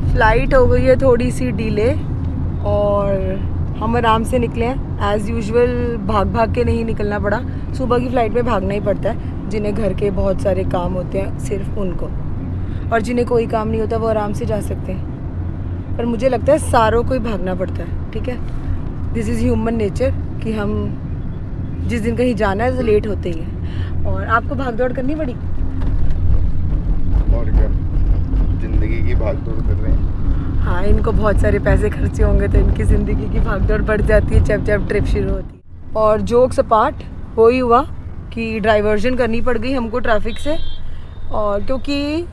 Flight हो गई है थोड़ी सी डिले और हम आराम से निकले हैं। एज़ यूजुअल भाग भाग के नहीं निकलना पड़ा। सुबह की फ़्लाइट में भागना ही पड़ता है, जिन्हें घर के बहुत सारे काम होते हैं सिर्फ उनको, और जिन्हें कोई काम नहीं होता वो आराम से जा सकते हैं। पर मुझे लगता है सारों को ही भागना पड़ता है, ठीक है। दिस इज़ ह्यूमन नेचर कि हम जिस दिन कहीं जाना है तो लेट होते ही हैं। और आपको भाग दौड़ करनी पड़ी? और क्या, जिंदगी की भाग दौड़ कर रहे हैं। हाँ, इनको बहुत सारे पैसे खर्चे होंगे तो इनकी ज़िंदगी की भागदौड़ बढ़ जाती है जब जब ट्रिप शुरू होती है। और जोक्स अपार्ट वो ही हुआ कि डाइवर्जन करनी पड़ गई हमको ट्रैफिक से, और क्योंकि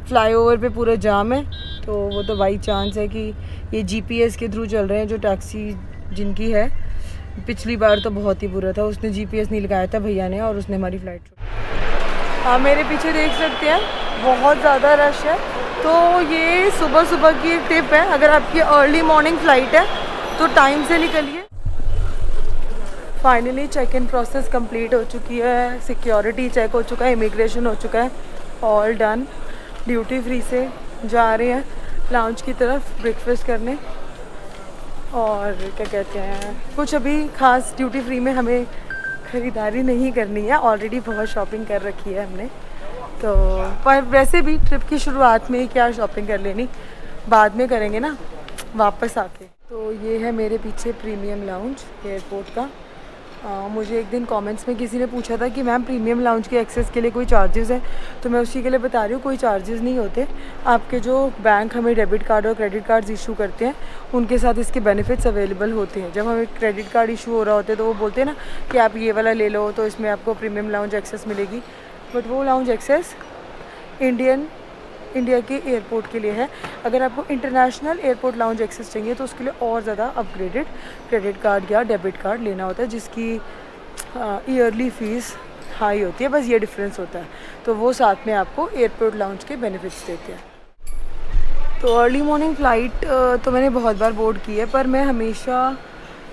फ्लाईओवर पे पूरा जाम है, तो वो तो बाई चांस है कि ये जीपीएस के थ्रू चल रहे हैं जो टैक्सी जिनकी है। पिछली बार तो बहुत ही बुरा था, उसने जीपीएस नहीं लगाया था भैया ने, और उसने हमारी फ़्लाइट छूट। हाँ, मेरे पीछे देख सकते हैं बहुत ज़्यादा रश है। तो ये सुबह सुबह की एक टिप है, अगर आपकी अर्ली मॉर्निंग फ़्लाइट है तो टाइम से निकलिए। Finally check in process complete हो चुकी है, सिक्योरिटी चेक हो चुका है, इमिग्रेशन हो चुका है, ऑल डन। ड्यूटी फ्री से जा रहे हैं लाउंज की तरफ ब्रेकफास्ट करने। और क्या कहते हैं, कुछ अभी ख़ास ड्यूटी फ्री में हमें ख़रीदारी नहीं करनी है, ऑलरेडी बहुत शॉपिंग कर रखी है हमने। तो पर वैसे भी ट्रिप की शुरुआत में ही क्या शॉपिंग कर लेनी, बाद में करेंगे ना वापस आके। तो ये है मेरे पीछे प्रीमियम लाउंज एयरपोर्ट का। मुझे एक दिन कमेंट्स में किसी ने पूछा था कि मैम प्रीमियम लाउंज के एक्सेस के लिए कोई चार्जेस है, तो मैं उसी के लिए बता रही हूँ कोई चार्जेस नहीं होते। आपके जो बैंक हमें डेबिट कार्ड और क्रेडिट कार्ड्स इशू करते हैं उनके साथ इसके बेनिफिट्स अवेलेबल होते हैं। जब हमें क्रेडिट कार्ड इशू हो रहा होता है तो वो बोलते हैं ना कि आप ये वाला ले लो तो इसमें आपको प्रीमियम लाउंज एक्सेस मिलेगी, बट वो लाउंज एक्सेस इंडिया के एयरपोर्ट के लिए है। अगर आपको इंटरनेशनल एयरपोर्ट लाउंज एक्सेस चाहिए तो उसके लिए और ज़्यादा अपग्रेडेड क्रेडिट कार्ड या डेबिट कार्ड लेना होता है, जिसकी ईयरली फ़ीस हाई होती है, बस ये डिफरेंस होता है। तो वो साथ में आपको एयरपोर्ट लाउंज के बेनिफिट्स देते हैं। तो अर्ली मॉर्निंग फ़्लाइट तो मैंने बहुत बार बोर्ड की है, पर मैं हमेशा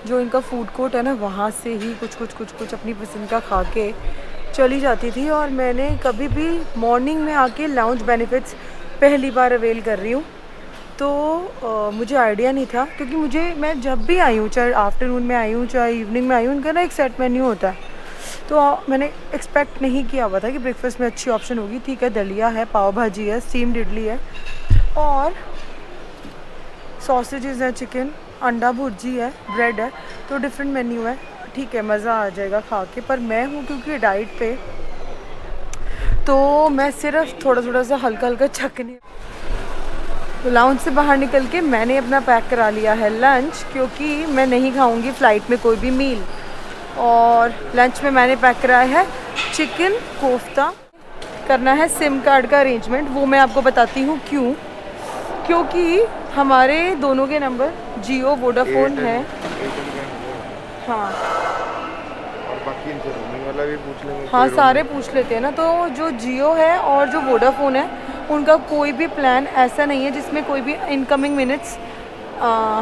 जो इनका फूड कोर्ट है ना वहाँ से ही कुछ अपनी पसंद का खा के चली जाती थी। और मैंने कभी भी मॉर्निंग में आके लाउंज बेनिफिट्स पहली बार अवेल कर रही हूँ, तो मुझे आइडिया नहीं था, क्योंकि मैं जब भी आई हूँ, चाहे आफ्टरनून में आई हूँ चाहे इवनिंग में आई हूँ, उनका ना एक सेट मेन्यू होता है। तो मैंने एक्सपेक्ट नहीं किया हुआ था कि ब्रेकफास्ट में अच्छी ऑप्शन होगी। ठीक है, दलिया है, पाव भाजी है, स्टीम्ड इडली है और सॉसेजेस है, चिकन, अंडा भुर्जी है, ब्रेड है, तो डिफरेंट मेन्यू है। ठीक है, मज़ा आ जाएगा खा के। पर मैं हूँ क्योंकि डाइट पे, तो मैं सिर्फ थोड़ा सा हल्का छकने। तो लाउंज से बाहर निकल के मैंने अपना पैक करा लिया है लंच, क्योंकि मैं नहीं खाऊंगी फ़्लाइट में कोई भी मील। और लंच में मैंने पैक कराया है चिकन कोफ्ता। करना है सिम कार्ड का अरेंजमेंट, वो मैं आपको बताती हूँ क्यों। क्योंकि हमारे दोनों के नंबर जियो वोडाफोन है। हाँ, और बाकी इनसे रोमिंग वाला भी पूछ लेंगे। हाँ, सारे पूछ लेते हैं ना। तो जो जियो है और जो वोडाफोन है उनका कोई भी प्लान ऐसा नहीं है जिसमें कोई भी इनकमिंग मिनट्स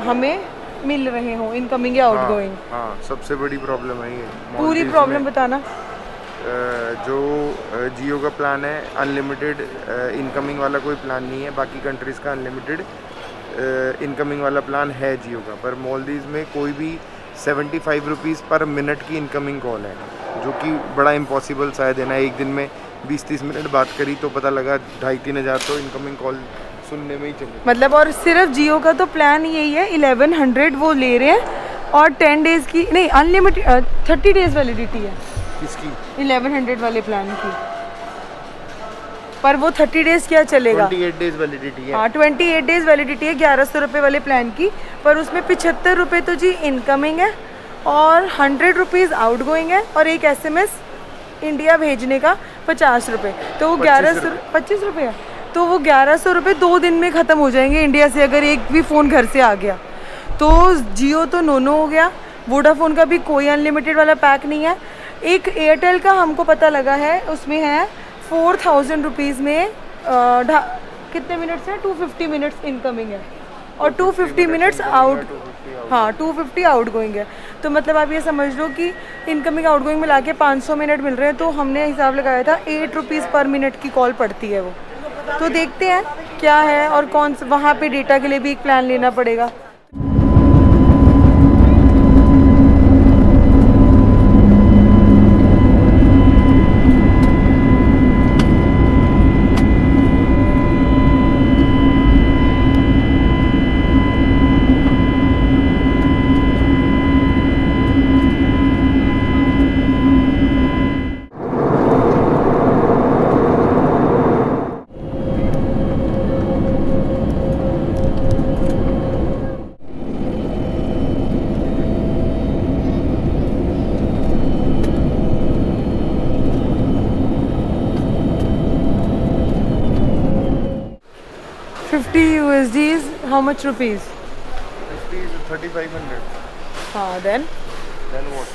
हमें मिल रहे हों, इनकमिंग या आउटगोइंग। हाँ, सबसे बड़ी प्रॉब्लम है ये। पूरी प्रॉब्लम बताना। जो जियो का प्लान है अनलिमिटेड इनकमिंग वाला कोई प्लान नहीं है। बाकी कंट्रीज़ का अनलिमिटेड इनकमिंग वाला प्लान है जियो का, पर मालदीव्स में कोई भी 75 रुपीज़ पर मिनट की इनकमिंग कॉल है, जो कि बड़ा इम्पॉसिबल सा है देना। एक दिन में 20-30 मिनट बात करी तो पता लगा 2,500-3 हज़ार तो इनकमिंग कॉल सुनने में ही चले मतलब। और सिर्फ जियो का तो प्लान यही है, 1100 वो ले रहे हैं और 10 डेज़ की नहीं, अनलिमिटेड 30 डेज़ वैलिडिटी है किसकी 1100 वाले प्लान की। पर वो 30 डेज़ क्या चलेगा, 28 डेज़ वैलिडिटी है। हाँ, 28 डेज़ वैलिडिटी है 1100 रुपये वाले प्लान की। पर उसमें 75 रुपये तो जी इनकमिंग है और 100 रुपीज़ आउट गोइंग है, और एक SMS इंडिया भेजने का 50 रुपये। तो वो 25 रुपये है। तो वो 1100 रुपये 2 दिन में ख़त्म हो जाएंगे इंडिया से, अगर एक भी फ़ोन घर से आ गया। तो जियो तो नो हो गया, वोडाफोन का भी कोई अनलिमिटेड वाला पैक नहीं है। एक एयरटेल का हमको पता लगा है, उसमें है 4000 रुपीज़ में कितने मिनट्स हैं, 250 मिनट्स इनकमिंग है। और 250 मिनट्स आउट, हाँ 250 आउट गोइंग है। तो मतलब आप ये समझ लो कि इनकमिंग आउट गोइंग मिला के 500 मिनट मिल रहे हैं। तो हमने हिसाब लगाया था 8 रुपीज़ पर मिनट की कॉल पड़ती है वो। तो देखते हैं क्या है और कौन सा, वहाँ पे डेटा के लिए भी एक प्लान लेना पड़ेगा। USDs, how much rupees? 3,500. हाँ, then what?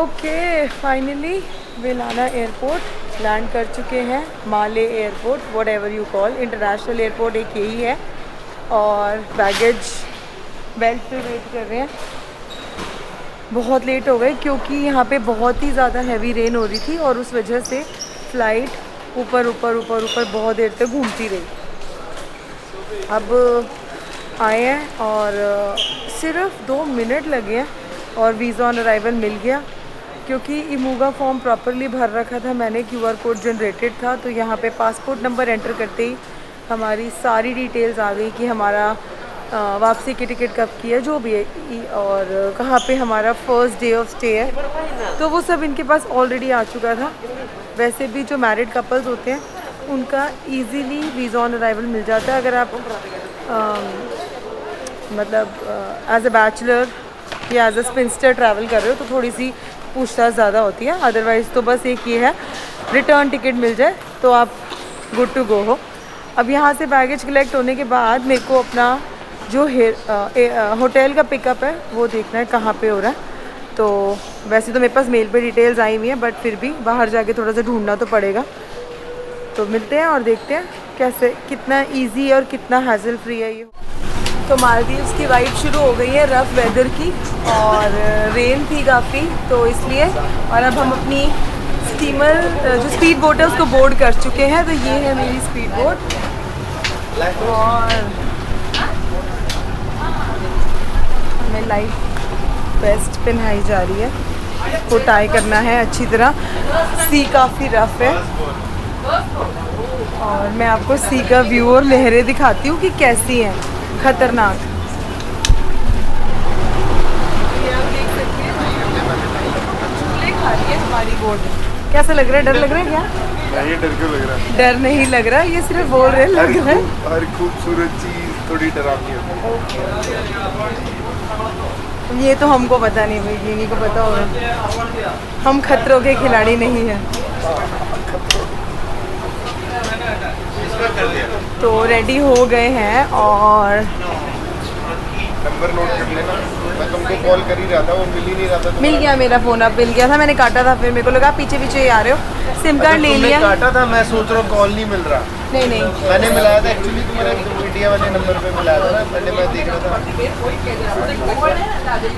okay, finally Velana airport land कर चुके हैं। Male airport, whatever you call, international airport एक यही है। और बैगेज बेल्ट पे वेट कर रहे हैं। बहुत लेट हो गए क्योंकि यहाँ पे बहुत ही ज़्यादा हैवी रेन हो रही थी और उस वजह से फ़्लाइट ऊपर ऊपर ऊपर ऊपर बहुत देर तक घूमती रही। अब आए हैं और सिर्फ 2 मिनट लगे हैं और वीज़ा ऑन अराइवल मिल गया। क्योंकि इमूगा फॉर्म प्रॉपरली भर रखा था मैंने, QR कोड जनरेटेड था, तो यहाँ पे पासपोर्ट नंबर एंटर करते ही हमारी सारी डिटेल्स आ गई कि हमारा वापसी की टिकट कब की है, जो भी है, और कहाँ पे हमारा फर्स्ट डे ऑफ स्टे है। तो वो सब इनके पास ऑलरेडी आ चुका था। वैसे भी जो मैरिड कपल्स होते हैं उनका इजीली वीज़ा ऑन अराइवल मिल जाता है। अगर आप मतलब एज अ बैचलर या एज अ स्पिंस्टर ट्रैवल कर रहे हो तो थोड़ी सी पूछताछ ज़्यादा होती है। अदरवाइज़ तो बस एक ये है, रिटर्न टिकट मिल जाए तो आप गुड टू गो हो। अब यहाँ से बैगेज कलेक्ट होने के बाद मेरे को अपना जो होटल का पिकअप है वो देखना है कहाँ पे हो रहा है। तो वैसे तो मेरे पास मेल पे डिटेल्स आई हुई हैं, बट फिर भी बाहर जाके थोड़ा सा ढूंढना तो पड़ेगा। तो मिलते हैं और देखते हैं कैसे, कितना इजी है और कितना हैसल फ्री है ये। तो मालदीव्स की वाइब शुरू हो गई है रफ़ वेदर की, और रेन थी काफ़ी तो इसलिए। और अब हम अपनी स्टीमर जो स्पीड बोट है उसको बोर्ड कर चुके हैं। तो ये है मेरी स्पीड बोट और हमें लाइफ वेस्ट पहनाई जा रही है, इसको टाई करना है अच्छी तरह। सी काफ़ी रफ़ है और मैं आपको सी का व्यू और लहरें दिखाती हूँ कि कैसी हैं, खतरनाक। ये आप देख सकते हैं चूल्हे खा रही है हमारी बोट। कैसा लग रहा है? डर लग रहा है क्या? ये डर क्यों लग रहा है? डर नहीं लग रहा, ये सिर्फ बोल रहे लग रहा है। हर खूबसूरत चीज़ थोड़ी डरावनी होती है। ये तो हमको पता नहीं भाई, ये नहीं को पता होगा। हम खतरों के खिलाड़ी नहीं हैं। तो रेडी हो गए हैं और नंबर नोट कर लेना। मैं तुमको कॉल कर ही रहा था, वो मिल ही नहीं रहा था। मिल गया, मेरा फ़ोन अब मिल गया था। मैंने काटा था, फिर मेरे को लगा पीछे पीछे ही आ रहे हो। सिम कार्ड ले लिया। काटा था, मैं सोच रहा हूँ कॉल नहीं मिल रहा। नहीं नहीं, मैंने मिलाया था एक्चुअली, तुम्हारे इंडिया वाले नंबर पे मिलाया था ना, पहले मैं देख रहा था।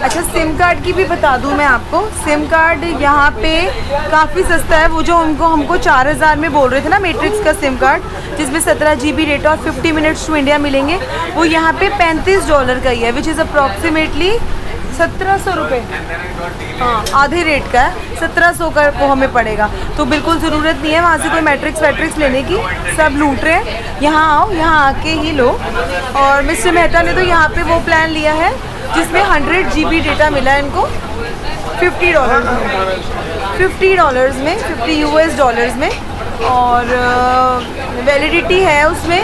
अच्छा सिम कार्ड की भी बता दूं मैं आपको। सिम कार्ड यहाँ पे काफ़ी सस्ता है। वो जो हमको 4000 में बोल रहे थे ना मैट्रिक्स का सिम कार्ड, जिसमें 17 GB डेटा और 50 मिनट्स टू इंडिया मिलेंगे, वो यहाँ पे $35 का ही है, विच इज़ अप्रॉक्सीमेटली 1700 रुपये। हाँ, आधे रेट का है, 1700 का वो हमें पड़ेगा। तो बिल्कुल ज़रूरत नहीं है वहाँ से कोई मैट्रिक्स वैट्रिक्स लेने की, सब लूट रहे हैं। यहाँ आओ, यहाँ आके ही लो। और मिस्टर मेहता ने तो यहाँ पे वो प्लान लिया है जिसमें 100 GB डेटा मिला है इनको $50 में, $50 US में, और वैलिडिटी है उसमें,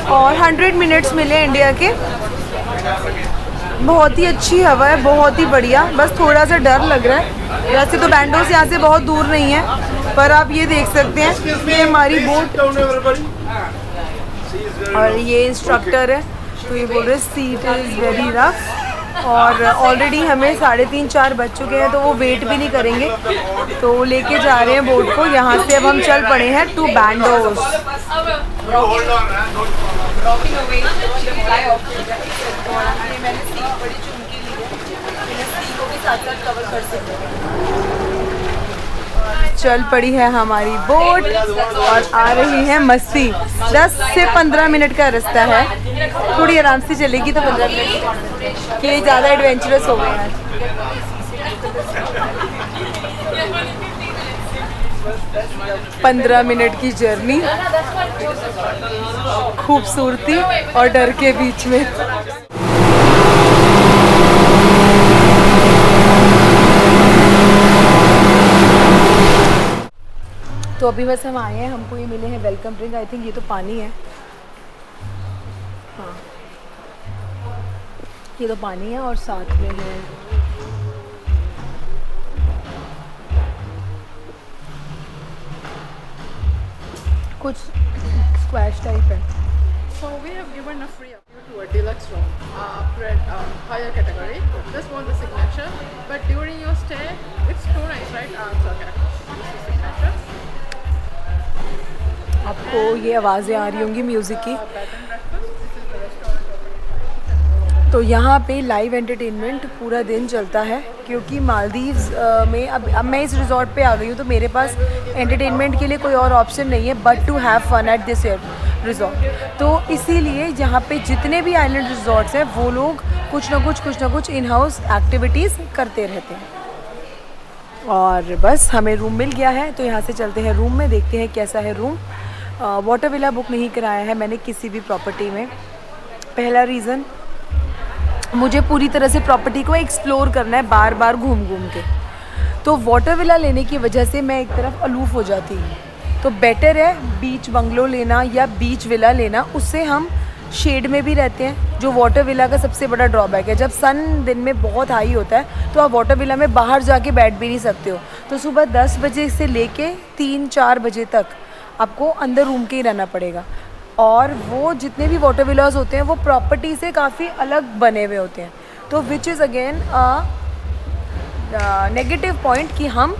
और 100 मिनट्स मिले इंडिया के। बहुत ही अच्छी हवा है, बहुत ही बढ़िया। बस थोड़ा सा डर लग रहा है। वैसे तो बैंडोस यहाँ से बहुत दूर नहीं है, पर आप ये देख सकते हैं ये हमारी बोट और ये इंस्ट्रक्टर है। तो ये बोल रहे सीट इज़ वेरी रफ और ऑलरेडी हमें 3:30-4 बज चुके हैं, तो वो वेट भी नहीं करेंगे, तो लेके जा रहे हैं बोट को। यहाँ से अब हम चल पड़े हैं टू बैंडोस। चल पड़ी है हमारी बोट और आ रही है मस्ती। 10 से 15 मिनट का रास्ता है, थोड़ी आराम से चलेगी तो 15 मिनट के ज़्यादा एडवेंचरस हो गए हैं। 15 मिनट की जर्नी, खूबसूरती और डर के बीच में। तो अभी बस हम आए हैं, हमको ये मिले हैं वेलकम ड्रिंक। आई थिंक ये तो पानी है, हाँ ये तो पानी है और साथ में है कुछ स्क्वैश टाइप है। So we have given a free upgrade to a deluxe room, higher category. This one the signature, but during your stay, it's too nice, right? So okay, this is signature. आपको ये आवाज़ें आ रही होंगी music की। Bed and breakfast. This is the restaurant. तो यहाँ पे live entertainment पूरा दिन चलता है, क्योंकि मालदीव्स में अब मैं इस रिज़ॉर्ट पे आ गई हूँ, तो मेरे पास एंटरटेनमेंट के लिए कोई और ऑप्शन नहीं है but to have fun at this resort. तो इसीलिए यहाँ पे जितने भी आइलैंड रिज़ॉर्ट्स हैं वो लोग कुछ ना कुछ इन हाउस एक्टिविटीज़ करते रहते हैं। और बस हमें रूम मिल गया है, तो यहाँ से चलते हैं रूम में, देखते हैं कैसा है रूम। वाटर विला बुक नहीं कराया है मैंने किसी भी प्रॉपर्टी में। पहला रीज़न, मुझे पूरी तरह से प्रॉपर्टी को एक्सप्लोर करना है बार बार घूम के, तो वाटर विला लेने की वजह से मैं एक तरफ अलूफ़ हो जाती हूँ। तो बेटर है बीच बंगलो लेना या बीच विला लेना, उससे हम शेड में भी रहते हैं। जो वाटर विला का सबसे बड़ा ड्रॉबैक है, जब सन दिन में बहुत हाई होता है तो आप वाटर विला में बाहर जाके बैठ भी नहीं सकते हो। तो सुबह 10 बजे से लेके 3-4 बजे तक आपको अंदर रूम के ही रहना पड़ेगा। और वो जितने भी वाटर विलास होते हैं वो प्रॉपर्टी से काफ़ी अलग बने हुए होते हैं, तो which is again negative point कि हम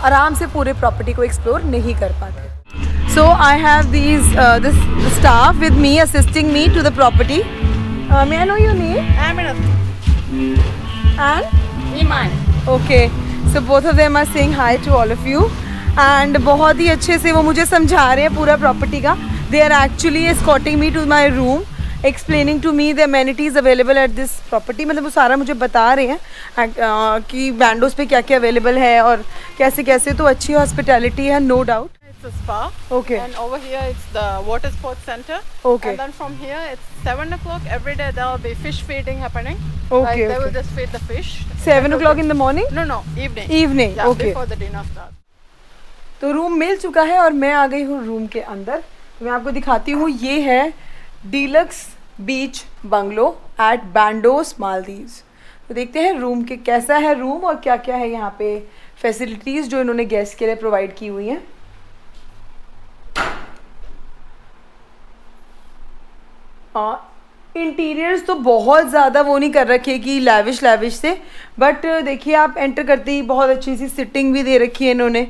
आराम से पूरे प्रॉपर्टी को एक्सप्लोर नहीं कर पाते। So I have this staff with me assisting me to the property. May I know your name? And Iman. Okay, so both of them are saying hi to all of you, and बहुत ही अच्छे से वो मुझे समझा रहे हैं पूरा प्रॉपर्टी का। They are actually escorting me to my room, explaining to me the amenities available at this property. मतलब वो सारा मुझे बता रहे हैं कि बैंडोस पे क्या क्या अवेलेबल है और कैसे कैसे। तो अच्छी हॉस्पिटैलिटी है, no doubt. It's a spa. Okay. And over here it's the water sports center. Okay. And then from here it's 7 o'clock every day. There will be fish feeding happening. Okay, Like they will okay. just feed the fish. 7 o'clock in the morning? No, evening. Evening, Yeah, okay. before the dinner starts. तो room मिल चुका है और मैं आ गई हूँ room के अंदर। मैं आपको दिखाती हूँ, ये है डीलक्स बीच बंगलो एट बैंडोस मालदीव्स। तो देखते हैं रूम के कैसा है रूम और क्या क्या है यहाँ पे फैसिलिटीज़ जो इन्होंने गेस्ट के लिए प्रोवाइड की हुई हैं। इंटीरियर्स तो बहुत ज़्यादा वो नहीं कर रखे कि लैविश से, बट देखिए आप एंटर करते ही बहुत अच्छी सी सिटिंग भी दे रखी है इन्होंने।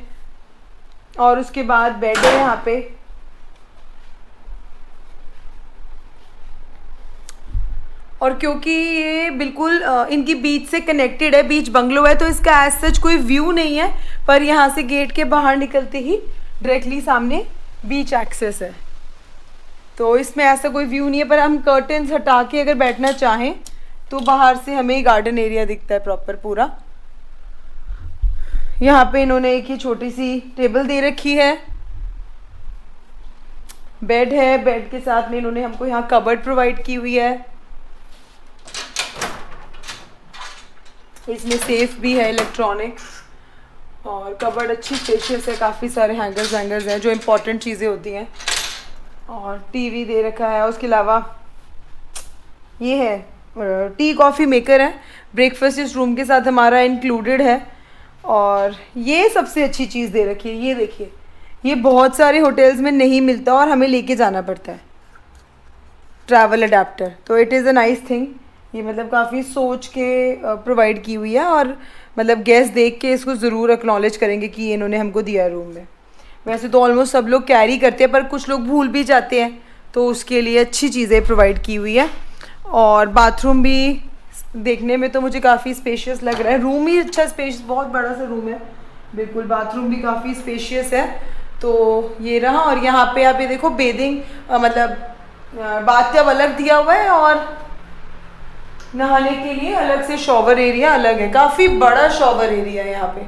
और उसके बाद बेड है यहाँ पे, और क्योंकि ये बिल्कुल इनकी बीच से कनेक्टेड है, बीच बंगलो है, तो इसका एज सच कोई व्यू नहीं है, पर यहाँ से गेट के बाहर निकलते ही डायरेक्टली सामने बीच एक्सेस है। तो इसमें ऐसा कोई व्यू नहीं है, पर हम कर्टन्स हटा के अगर बैठना चाहें तो बाहर से हमें गार्डन एरिया दिखता है प्रॉपर पूरा। यहाँ पे इन्होंने एक ही छोटी सी टेबल दे रखी है, बेड है, बेड के साथ में इन्होंने हमको यहाँ कबर्ड प्रोवाइड की हुई है। इसमें सेफ भी है इलेक्ट्रॉनिक्स, और कबर्ड अच्छी स्पेशियस है, काफ़ी सारे हैंगर्स हैं जो इम्पोर्टेंट चीज़ें होती हैं, और टीवी दे रखा है। उसके अलावा ये है टी कॉफ़ी मेकर है, ब्रेकफास्ट इस रूम के साथ हमारा इंक्लूडेड है। और ये सबसे अच्छी चीज़ दे रखी है, ये देखिए, ये बहुत सारे होटल्स में नहीं मिलता और हमें लेके जाना पड़ता है, ट्रैवल अडेप्टर। तो it is a nice thing. ये मतलब काफ़ी सोच के प्रोवाइड की हुई है, और मतलब गेस्ट देख के इसको ज़रूर एक्नॉलेज करेंगे कि ये इन्होंने हमको दिया रूम में। वैसे तो ऑलमोस्ट सब लोग कैरी करते हैं, पर कुछ लोग भूल भी जाते हैं, तो उसके लिए अच्छी चीज़ें प्रोवाइड की हुई है। और बाथरूम भी देखने में तो मुझे काफ़ी स्पेशियस लग रहा है, रूम ही अच्छा स्पेशियस, बहुत बड़ा सा रूम है बिल्कुल। बाथरूम भी काफ़ी स्पेशियस है। तो ये रहा, और यहाँ पे आप ये देखो बेदिंग मतलब बाथटब अलग दिया हुआ है, और नहाने के लिए अलग से शॉवर एरिया अलग है। काफ़ी बड़ा शॉवर एरिया है यहाँ पे।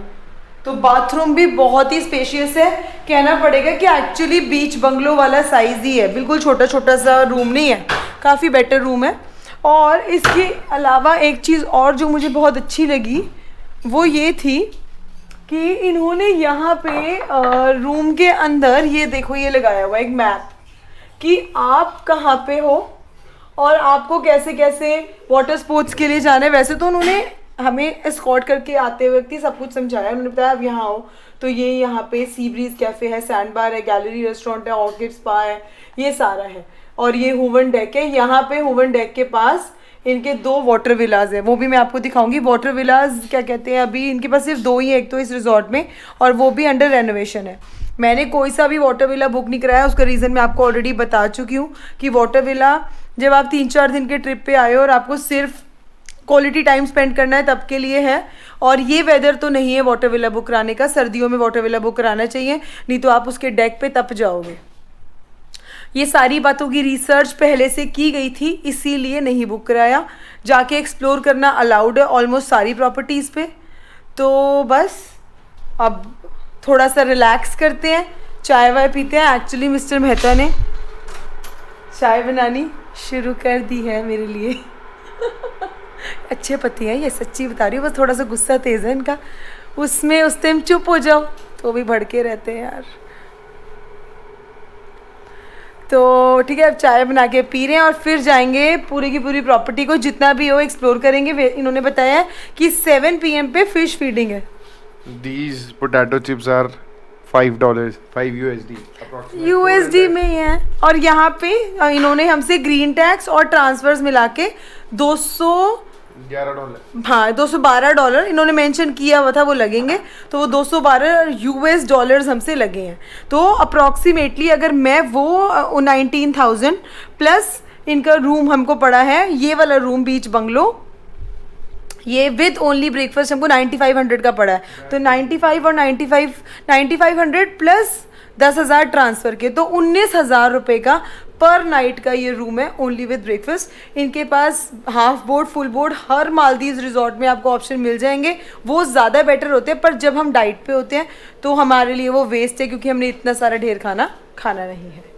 तो बाथरूम भी बहुत ही स्पेशियस है, कहना पड़ेगा कि एक्चुअली बीच बंगलो वाला साइज़ ही है, बिल्कुल छोटा छोटा सा रूम नहीं है, काफ़ी बेटर रूम है। और इसके अलावा एक चीज़ और जो मुझे बहुत अच्छी लगी वो ये थी कि इन्होंने यहाँ पे रूम के अंदर ये देखो ये लगाया हुआ एक मैप कि आप कहाँ पे हो और आपको कैसे कैसे वाटर स्पोर्ट्स के लिए जाना है। वैसे तो उन्होंने हमें एस्कॉर्ट करके आते वक्त ही सब कुछ समझाया, उन्होंने बताया अब यहाँ आओ तो ये यहाँ पे सी ब्रीज कैफ़े है, सैंड बार है, गैलरी रेस्टोरेंट है, ऑर्किड स्पा है, ये सारा है। और ये हुवन डेक है, यहाँ पे हुवन डेक के पास इनके 2 वाटर विलाज है, वो भी मैं आपको दिखाऊंगी। वाटर विलाज क्या कहते हैं, अभी इनके पास सिर्फ 2 ही है, एक तो इस रिजॉर्ट में, और वो भी अंडर रेनोवेशन है। मैंने कोई सा भी वाटर विला बुक नहीं कराया, उसका रीज़न मैं आपको ऑलरेडी बता चुकी हूँ कि वाटर विला जब आप 3-4 दिन के ट्रिप पे आए हो और आपको सिर्फ क्वालिटी टाइम स्पेंड करना है तब के लिए है। और ये वेदर तो नहीं है वाटर विला बुक कराने का, सर्दियों में वाटर विला बुक कराना चाहिए, नहीं तो आप उसके डेक पे तप जाओगे। ये सारी बातों की रिसर्च पहले से की गई थी, इसीलिए नहीं बुक कराया। जाके एक्सप्लोर करना अलाउड है ऑलमोस्ट सारी प्रॉपर्टीज़ पे। तो बस अब थोड़ा सा रिलैक्स करते हैं, चाय वाय पीते हैं। एक्चुअली मिस्टर मेहता ने चाय बनानी शुरू कर दी है मेरे लिए अच्छे पति हैं ये, सच्ची बता रही हूँ, बस थोड़ा सा गुस्सा तेज़ है इनका, उसमें उस टाइम चुप हो जाओ तो भी भड़के रहते हैं यार। तो ठीक है, अब चाय बना के पी रहे हैं और फिर जाएंगे पूरी की पूरी प्रॉपर्टी को जितना भी हो एक्सप्लोर करेंगे। इन्होंने बताया है कि 7 PM पे फिश फीडिंग है। These potato chips are $5, $5 USD USD में ही है। और यहाँ पे इन्होंने हमसे ग्रीन टैक्स और ट्रांसफर्स मिला के $11 हाँ $212 इन्होंने मेंशन किया हुआ था वो लगेंगे, तो वो $212 हमसे लगे हैं। तो अप्रॉक्सीमेटली अगर मैं वो 19,000 प्लस इनका रूम हमको पड़ा है, ये वाला रूम बीच बंगलो, ये विद ओनली ब्रेकफास्ट हमको 9500 का पड़ा है। तो 95 और 9500 प्लस 10,000 ट्रांसफ़र के, तो 19,000 रुपये का पर नाइट का ये रूम है ओनली विद ब्रेकफास्ट। इनके पास हाफ बोर्ड फुल बोर्ड हर मालदीव रिजॉर्ट में आपको ऑप्शन मिल जाएंगे, वो ज़्यादा बेटर होते हैं। पर जब हम डाइट पे होते हैं तो हमारे लिए वो वेस्ट है, क्योंकि हमने इतना सारा ढेर खाना नहीं है।